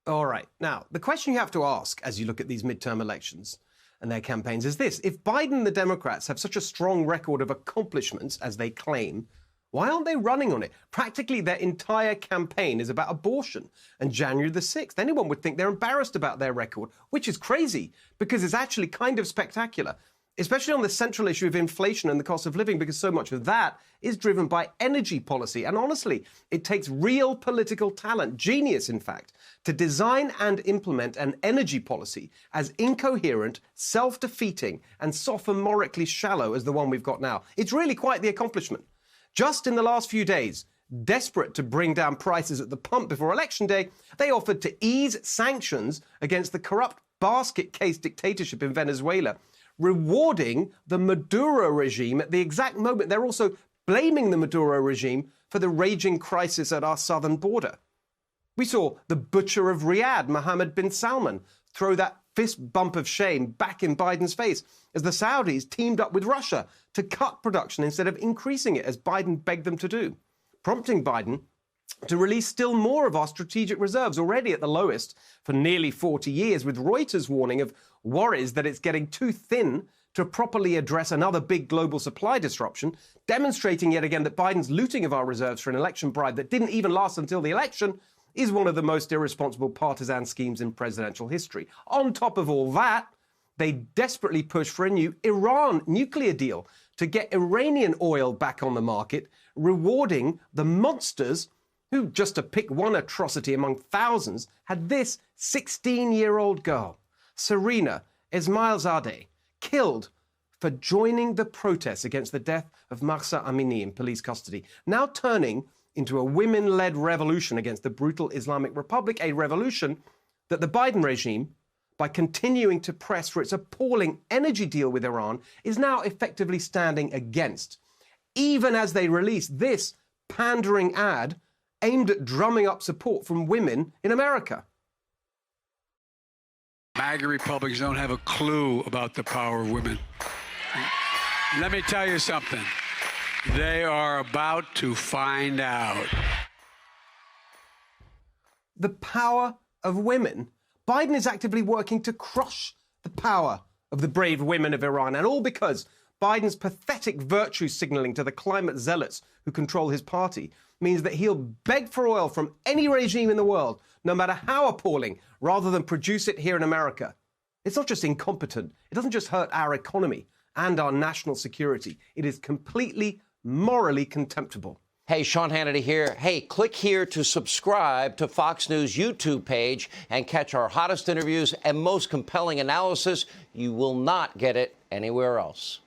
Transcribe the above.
All right. Now, the question you have to ask as you look at these midterm elections and their campaigns is this. If Biden and the Democrats have such a strong record of accomplishments as they claim, why aren't they running on it? Practically their entire campaign is about abortion and January the 6th. Anyone would think they're embarrassed about their record, which is crazy because it's actually kind of spectacular, especially on the central issue of inflation and the cost of living, because so much of that is driven by energy policy. And honestly, it takes real political talent, genius in fact, to design and implement an energy policy as incoherent, self-defeating and sophomorically shallow as the one we've got now. It's really quite the accomplishment. Just in the last few days, desperate to bring down prices at the pump before Election Day, they offered to ease sanctions against the corrupt basket case dictatorship in Venezuela, rewarding the Maduro regime at the exact moment they're also blaming the Maduro regime for the raging crisis at our southern border. We saw the butcher of Riyadh, Mohammed bin Salman, throw that fist bump of shame back in Biden's face as the Saudis teamed up with Russia to cut production instead of increasing it, as Biden begged them to do, prompting Biden to release still more of our strategic reserves, already at the lowest for nearly 40 years, with Reuters warning of worries that it's getting too thin to properly address another big global supply disruption, demonstrating yet again that Biden's looting of our reserves for an election bribe that didn't even last until the election is one of the most irresponsible partisan schemes in presidential history. On top of all that, they desperately push for a new Iran nuclear deal to get Iranian oil back on the market, rewarding the monsters who, just to pick one atrocity among thousands, had this 16-year-old girl, Serena Esmailzadeh, killed for joining the protests against the death of Mahsa Amini in police custody, now turning into a women-led revolution against the brutal Islamic Republic, a revolution that the Biden regime, by continuing to press for its appalling energy deal with Iran, is now effectively standing against, even as they release this pandering ad aimed at drumming up support from women in America. MAGA Republicans don't have a clue about the power of women. Let me tell you something. They are about to find out. The power of women. Biden is actively working to crush the power of the brave women of Iran, and all because Biden's pathetic virtue signaling to the climate zealots who control his party means that he'll beg for oil from any regime in the world, no matter how appalling, rather than produce it here in America. It's not just incompetent. It doesn't just hurt our economy and our national security. It is completely morally contemptible. Hey, Sean Hannity here. Hey, click here to subscribe to Fox News YouTube page and catch our hottest interviews and most compelling analysis. You will not get it anywhere else.